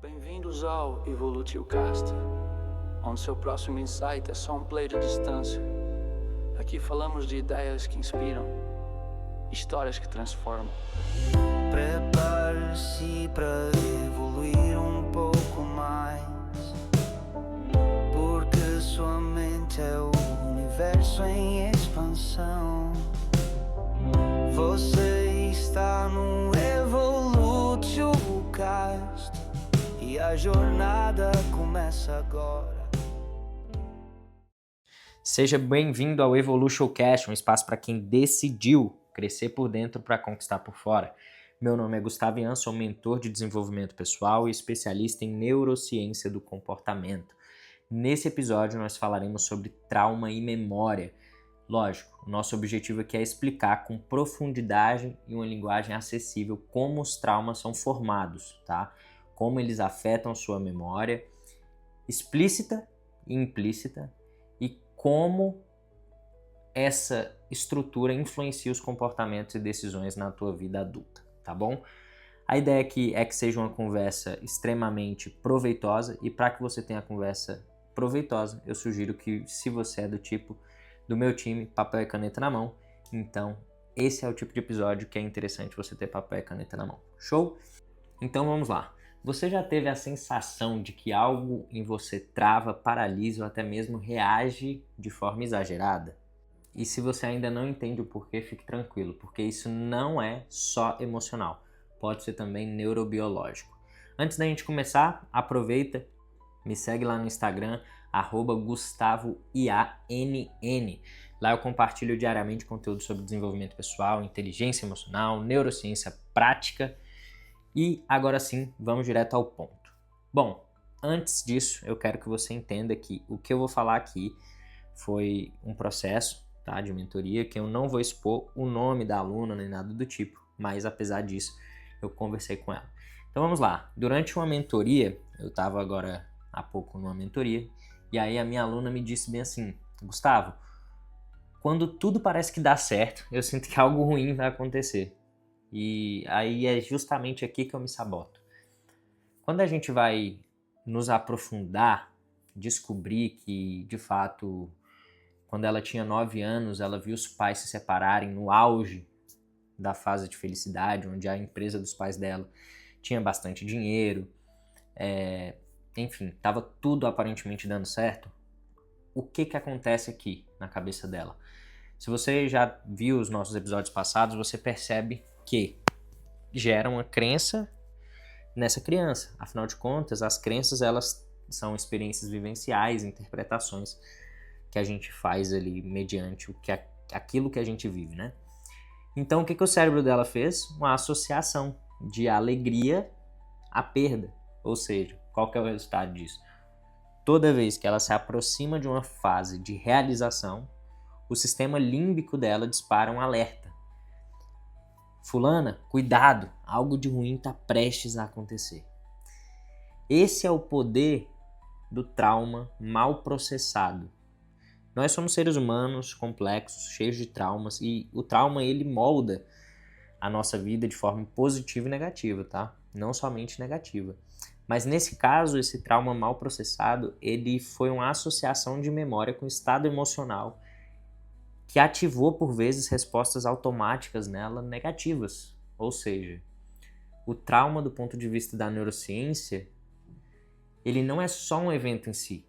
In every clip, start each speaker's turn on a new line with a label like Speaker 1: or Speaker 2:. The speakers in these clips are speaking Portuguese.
Speaker 1: Bem-vindos ao Evolutio Cast, onde seu próximo insight é só um play de distância. Aqui falamos de ideias que inspiram, histórias que transformam.
Speaker 2: Prepare-se para evoluir um pouco mais, porque sua mente é o universo em expansão. Você está no Evolutio Cast e a jornada começa agora.
Speaker 3: Seja bem-vindo ao Evolution Cast, um espaço para quem decidiu crescer por dentro para conquistar por fora. Meu nome é Gustavo Ian, sou mentor de desenvolvimento pessoal e especialista em neurociência do comportamento. Nesse episódio nós falaremos sobre trauma e memória. Lógico, o nosso objetivo aqui é explicar com profundidade e uma linguagem acessível como os traumas são formados, tá? Como eles afetam sua memória explícita e implícita e como essa estrutura influencia os comportamentos e decisões na tua vida adulta, tá bom? A ideia aqui é que seja uma conversa extremamente proveitosa e para que você tenha a conversa proveitosa, eu sugiro que, se você é do tipo do meu time, papel e caneta na mão, então esse é o tipo de episódio que é interessante você ter papel e caneta na mão. Show? Então vamos lá. Você já teve a sensação de que algo em você trava, paralisa ou até mesmo reage de forma exagerada? E se você ainda não entende o porquê, fique tranquilo, porque isso não é só emocional, pode ser também neurobiológico. Antes da gente começar, aproveita, me segue lá no Instagram, @GustavoIANN. Lá eu compartilho diariamente conteúdo sobre desenvolvimento pessoal, inteligência emocional, neurociência prática. E agora sim, vamos direto ao ponto. Bom, antes disso, eu quero que você entenda que o que eu vou falar aqui foi um processo, tá, de mentoria, que eu não vou expor o nome da aluna nem nada do tipo, mas apesar disso, eu conversei com ela. Então vamos lá. Durante uma mentoria, eu estava agora há pouco numa mentoria, e aí a minha aluna me disse bem assim: Gustavo, quando tudo parece que dá certo, eu sinto que algo ruim vai acontecer. E aí é justamente aqui que eu me saboto. Quando a gente vai nos aprofundar, descobrir que, de fato, quando ela tinha 9 anos, ela viu os pais se separarem no auge da fase de felicidade, onde a empresa dos pais dela tinha bastante dinheiro, enfim, estava tudo aparentemente dando certo. O que acontece aqui na cabeça dela? Se você já viu os nossos episódios passados, você percebe que gera uma crença nessa criança. Afinal de contas, as crenças, elas são experiências vivenciais, interpretações que a gente faz ali mediante aquilo que a gente vive, né? Então, o que o cérebro dela fez? Uma associação de alegria à perda. Ou seja, qual que é o resultado disso? Toda vez que ela se aproxima de uma fase de realização, o sistema límbico dela dispara um alerta. Fulana, cuidado, algo de ruim está prestes a acontecer. Esse é o poder do trauma mal processado. Nós somos seres humanos complexos, cheios de traumas, e o trauma ele molda a nossa vida de forma positiva e negativa, tá? Não somente negativa. Mas nesse caso, esse trauma mal processado, ele foi uma associação de memória com o estado emocional que ativou, por vezes, respostas automáticas nela negativas. Ou seja, o trauma, do ponto de vista da neurociência, ele não é só um evento em si.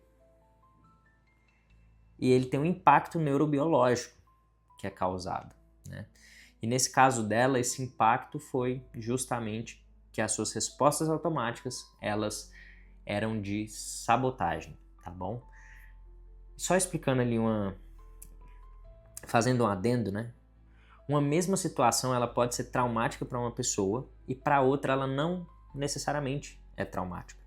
Speaker 3: E ele tem um impacto neurobiológico que é causado, né? E nesse caso dela, esse impacto foi justamente que as suas respostas automáticas, elas eram de sabotagem, tá bom? Só explicando ali fazendo um adendo, né? Uma mesma situação ela pode ser traumática para uma pessoa e para outra ela não necessariamente é traumática.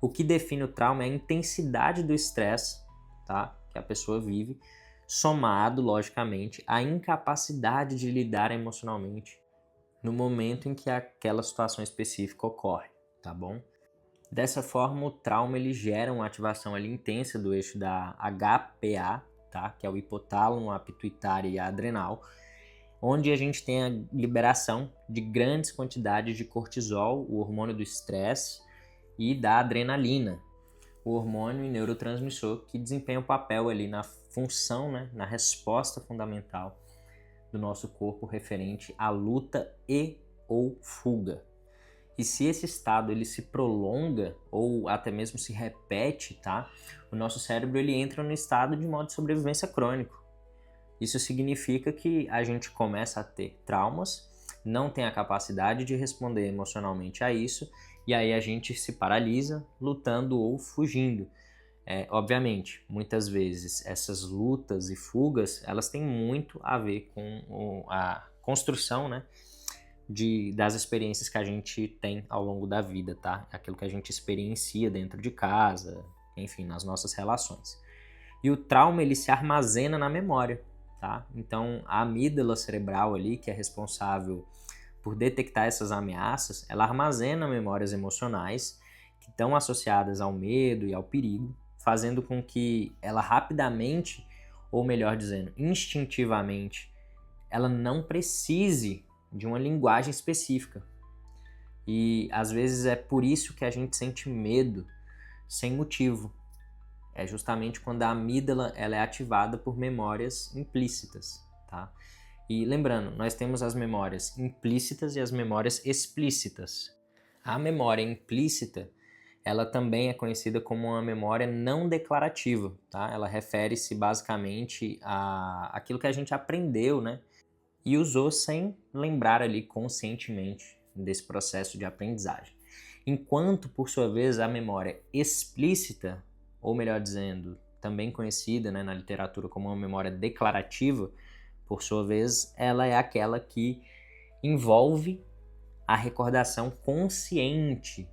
Speaker 3: O que define o trauma é a intensidade do estresse, tá, que a pessoa vive, somado, logicamente, à incapacidade de lidar emocionalmente no momento em que aquela situação específica ocorre, tá bom? Dessa forma, o trauma ele gera uma ativação ali intensa do eixo da HPA, tá? Que é o hipotálamo, a pituitária e a adrenal, onde a gente tem a liberação de grandes quantidades de cortisol, o hormônio do estresse, e da adrenalina, o hormônio e neurotransmissor que desempenha o papel ali na função, né, na resposta fundamental do nosso corpo referente à luta e ou fuga. E se esse estado ele se prolonga ou até mesmo se repete, tá? O nosso cérebro ele entra no estado de modo de sobrevivência crônico. Isso significa que a gente começa a ter traumas, não tem a capacidade de responder emocionalmente a isso, e aí a gente se paralisa lutando ou fugindo. Obviamente, muitas vezes essas lutas e fugas, elas têm muito a ver com a construção, né, das experiências que a gente tem ao longo da vida, tá? Aquilo que a gente experiencia dentro de casa, enfim, nas nossas relações. E o trauma, ele se armazena na memória, tá? Então, a amígdala cerebral ali, que é responsável por detectar essas ameaças, ela armazena memórias emocionais que estão associadas ao medo e ao perigo, fazendo com que ela rapidamente, ou melhor dizendo, instintivamente, ela não precise de uma linguagem específica. E às vezes é por isso que a gente sente medo sem motivo. É justamente quando a amígdala ela é ativada por memórias implícitas, tá? E lembrando, nós temos as memórias implícitas e as memórias explícitas. A memória implícita, ela também é conhecida como uma memória não declarativa, tá? Ela refere-se basicamente àquilo que a gente aprendeu, né? E usou sem lembrar ali conscientemente desse processo de aprendizagem. Enquanto, por sua vez, a memória explícita, ou melhor dizendo, também conhecida, né, na literatura como uma memória declarativa, por sua vez, ela é aquela que envolve a recordação consciente.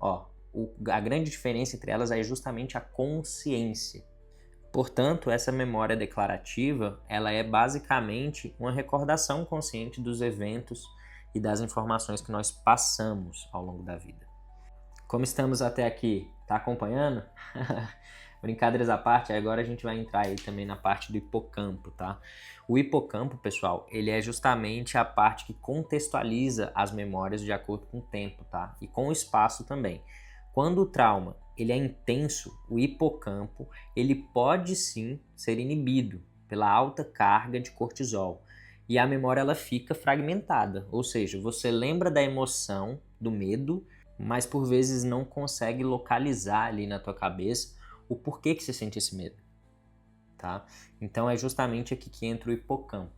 Speaker 3: A grande diferença entre elas é justamente a consciência. Portanto, essa memória declarativa, ela é basicamente uma recordação consciente dos eventos e das informações que nós passamos ao longo da vida. Como estamos até aqui, tá acompanhando? Brincadeiras à parte, agora a gente vai entrar aí também na parte do hipocampo, tá? O hipocampo, pessoal, ele é justamente a parte que contextualiza as memórias de acordo com o tempo, tá? E com o espaço também. Quando o trauma ele é intenso, o hipocampo ele pode sim ser inibido pela alta carga de cortisol. E a memória ela fica fragmentada, ou seja, você lembra da emoção, do medo, mas por vezes não consegue localizar ali na tua cabeça o porquê que você sente esse medo, tá? Então é justamente aqui que entra o hipocampo.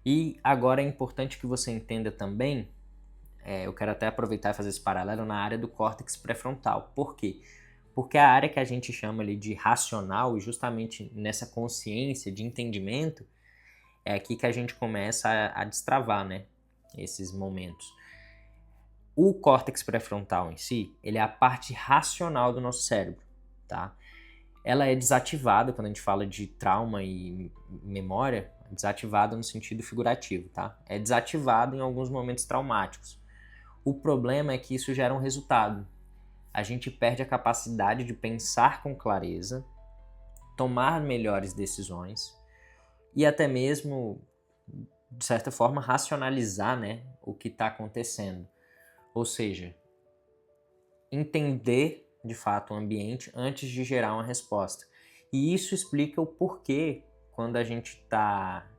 Speaker 3: E agora é importante que você entenda também, eu quero até aproveitar e fazer esse paralelo na área do córtex pré-frontal. Por quê? Porque a área que a gente chama ali de racional, e justamente nessa consciência de entendimento, é aqui que a gente começa a destravar, né, esses momentos. O córtex pré-frontal em si, ele é a parte racional do nosso cérebro, tá? Ela é desativada quando a gente fala de trauma e memória, desativada no sentido figurativo, tá? É desativada em alguns momentos traumáticos. O problema é que isso gera um resultado. A gente perde a capacidade de pensar com clareza, tomar melhores decisões e até mesmo, de certa forma, racionalizar, né, o que está acontecendo. Ou seja, entender de fato o ambiente antes de gerar uma resposta. E isso explica o porquê, quando a gente está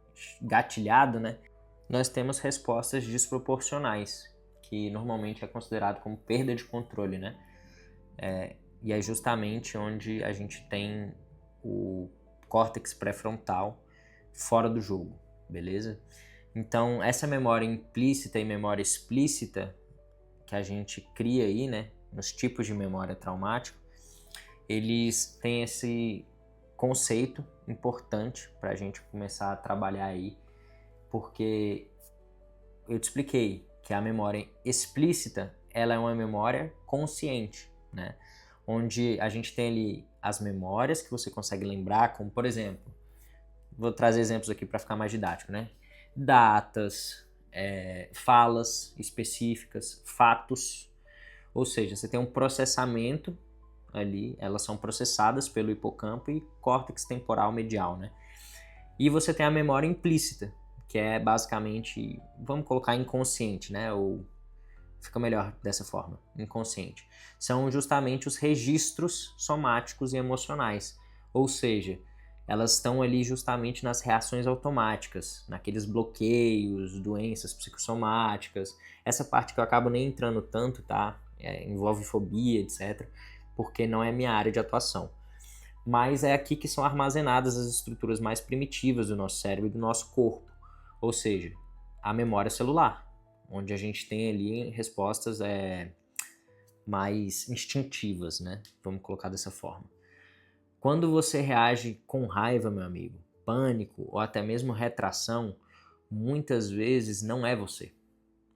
Speaker 3: gatilhado, né, nós temos respostas desproporcionais, que normalmente é considerado como perda de controle, né? E é justamente onde a gente tem o córtex pré-frontal fora do jogo, beleza? Então, essa memória implícita e memória explícita que a gente cria aí, né, nos tipos de memória traumática, eles têm esse conceito importante para a gente começar a trabalhar aí, porque eu te expliquei que a memória explícita, ela é uma memória consciente, né? Onde a gente tem ali as memórias que você consegue lembrar, como por exemplo, vou trazer exemplos aqui para ficar mais didático, né? Datas, falas específicas, fatos, ou seja, você tem um processamento ali, elas são processadas pelo hipocampo e córtex temporal medial, né? E você tem a memória implícita, que é basicamente, vamos colocar inconsciente, né? Ou fica melhor dessa forma, inconsciente. São justamente os registros somáticos e emocionais, ou seja, elas estão ali justamente nas reações automáticas, naqueles bloqueios, doenças psicossomáticas, essa parte que eu acabo nem entrando tanto, tá? Envolve fobia, etc., porque não é minha área de atuação. Mas é aqui que são armazenadas as estruturas mais primitivas do nosso cérebro e do nosso corpo, ou seja, a memória celular, onde a gente tem ali respostas mais instintivas, né? Vamos colocar dessa forma. Quando você reage com raiva, meu amigo, pânico ou até mesmo retração, muitas vezes não é você.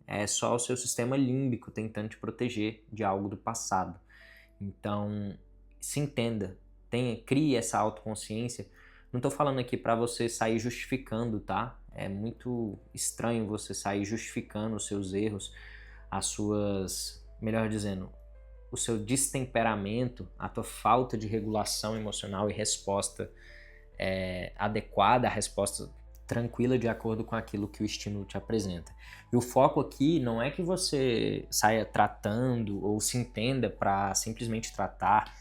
Speaker 3: É só o seu sistema límbico tentando te proteger de algo do passado. Então, se entenda, crie essa autoconsciência. Não estou falando aqui para você sair justificando, tá? É muito estranho você sair justificando os seus erros, melhor dizendo, o seu destemperamento, a tua falta de regulação emocional e resposta adequada, a resposta tranquila de acordo com aquilo que o estímulo te apresenta. E o foco aqui não é que você saia tratando ou se entenda para simplesmente tratar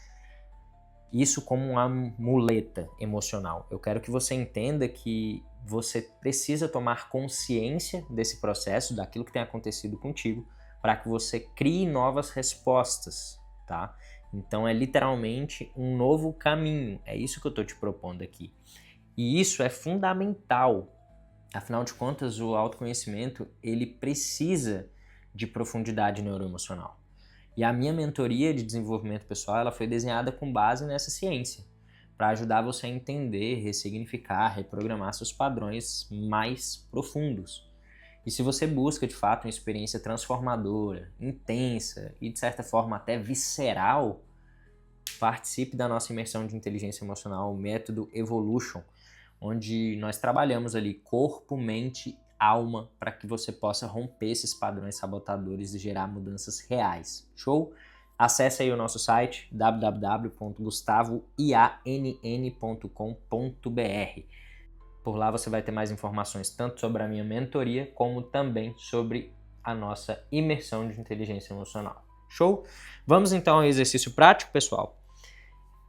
Speaker 3: isso como uma muleta emocional. Eu quero que você entenda que você precisa tomar consciência desse processo, daquilo que tem acontecido contigo, para que você crie novas respostas, tá? Então é literalmente um novo caminho, é isso que eu estou te propondo aqui. E isso é fundamental, afinal de contas o autoconhecimento ele precisa de profundidade neuroemocional. E a minha mentoria de desenvolvimento pessoal ela foi desenhada com base nessa ciência, para ajudar você a entender, ressignificar, reprogramar seus padrões mais profundos. E se você busca, de fato, uma experiência transformadora, intensa e, de certa forma, até visceral, participe da nossa imersão de inteligência emocional, o método Evolution, onde nós trabalhamos ali corpo, mente, alma, para que você possa romper esses padrões sabotadores e gerar mudanças reais. Show? Acesse aí o nosso site www.gustavoiann.com.br. Por lá você vai ter mais informações tanto sobre a minha mentoria, como também sobre a nossa imersão de inteligência emocional. Show? Vamos então ao exercício prático, pessoal.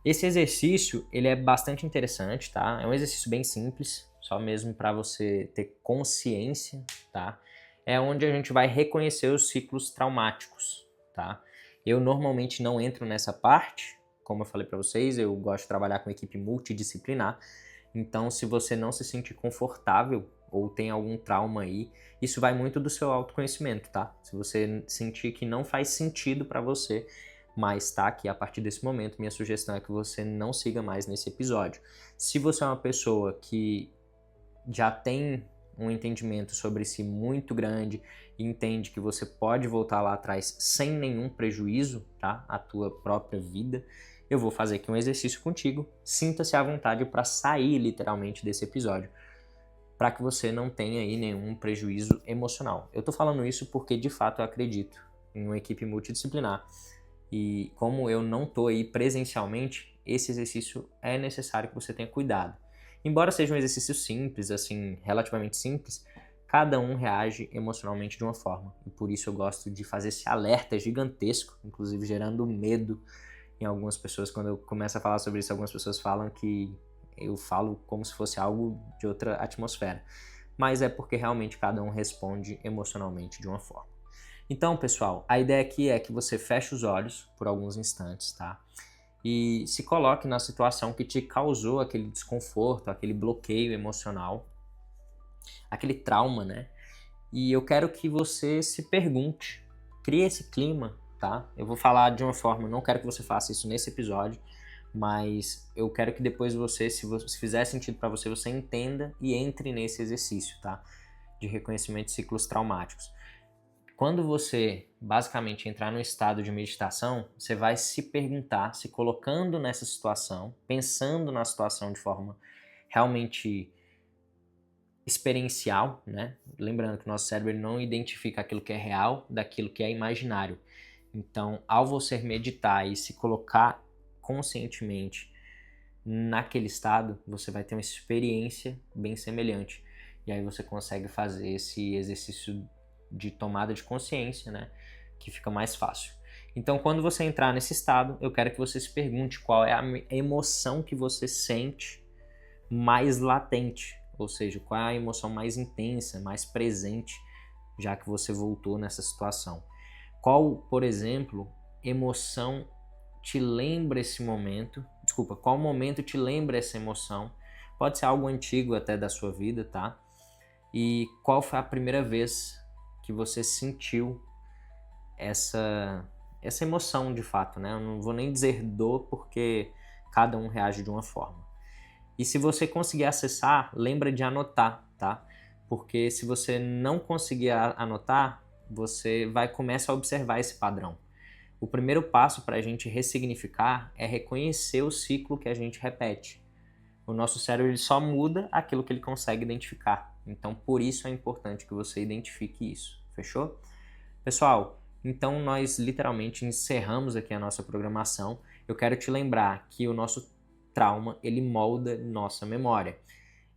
Speaker 3: Esse exercício, ele é bastante interessante, tá? É um exercício bem simples, só mesmo para você ter consciência, tá? É onde a gente vai reconhecer os ciclos traumáticos, tá? Eu normalmente não entro nessa parte, como eu falei para vocês, eu gosto de trabalhar com equipe multidisciplinar. Então, se você não se sentir confortável ou tem algum trauma aí, isso vai muito do seu autoconhecimento, tá? Se você sentir que não faz sentido para você, mas tá aqui a partir desse momento, minha sugestão é que você não siga mais nesse episódio. Se você é uma pessoa que já tem um entendimento sobre si muito grande e entende que você pode voltar lá atrás sem nenhum prejuízo, tá? À tua própria vida, eu vou fazer aqui um exercício contigo. Sinta-se à vontade para sair literalmente desse episódio, para que você não tenha aí nenhum prejuízo emocional. Eu tô falando isso porque de fato eu acredito em uma equipe multidisciplinar. E como eu não tô aí presencialmente, esse exercício é necessário que você tenha cuidado. Embora seja um exercício simples, assim, relativamente simples, cada um reage emocionalmente de uma forma. E por isso eu gosto de fazer esse alerta gigantesco, inclusive gerando medo em algumas pessoas. Quando eu começo a falar sobre isso, algumas pessoas falam que eu falo como se fosse algo de outra atmosfera. Mas é porque realmente cada um responde emocionalmente de uma forma. Então, pessoal, a ideia aqui é que você feche os olhos por alguns instantes, tá? E se coloque na situação que te causou aquele desconforto, aquele bloqueio emocional, aquele trauma, né? E eu quero que você se pergunte, crie esse clima, tá? Eu vou falar de uma forma, não quero que você faça isso nesse episódio, mas eu quero que depois você, se fizer sentido para você, você entenda e entre nesse exercício, tá? De reconhecimento de ciclos traumáticos. Quando você basicamente entrar num estado de meditação, você vai se perguntar, se colocando nessa situação, pensando na situação de forma realmente experiencial, né? Lembrando que o nosso cérebro não identifica aquilo que é real daquilo que é imaginário. Então, ao você meditar e se colocar conscientemente naquele estado, você vai ter uma experiência bem semelhante. E aí você consegue fazer esse exercício de tomada de consciência, né? que fica mais fácil. Então, quando você entrar nesse estado, eu quero que você se pergunte qual é a emoção que você sente mais latente, ou seja, qual é a emoção mais intensa, mais presente, já que você voltou nessa situação. Qual, por exemplo, emoção te lembra esse momento? Desculpa, qual momento te lembra essa emoção? Pode ser algo antigo até da sua vida, tá? E qual foi a primeira vez que você sentiu essa emoção de fato, né? Eu não vou nem dizer dor, porque cada um reage de uma forma. E se você conseguir acessar, lembra de anotar, tá? Porque se você não conseguir anotar, você vai começar a observar esse padrão. O primeiro passo para a gente ressignificar é reconhecer o ciclo que a gente repete. O nosso cérebro ele só muda aquilo que ele consegue identificar. Então, por isso é importante que você identifique isso. Fechou? Pessoal, então nós literalmente encerramos aqui a nossa programação. Eu quero te lembrar que o nosso trauma, ele molda nossa memória.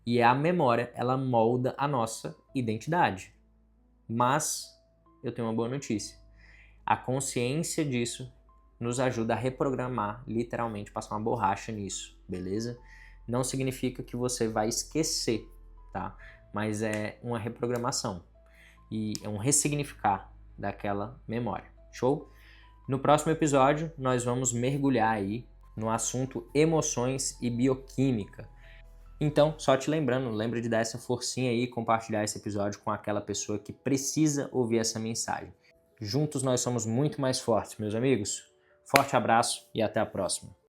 Speaker 3: E a memória, ela molda a nossa identidade. Mas eu tenho uma boa notícia. A consciência disso nos ajuda a reprogramar, literalmente, passar uma borracha nisso, beleza? Não significa que você vai esquecer, tá? Mas é uma reprogramação e é um ressignificar daquela memória, show? No próximo episódio, nós vamos mergulhar aí no assunto emoções e bioquímica. Então, só te lembrando, lembra de dar essa forcinha aí e compartilhar esse episódio com aquela pessoa que precisa ouvir essa mensagem. Juntos nós somos muito mais fortes, meus amigos. Forte abraço e até a próxima.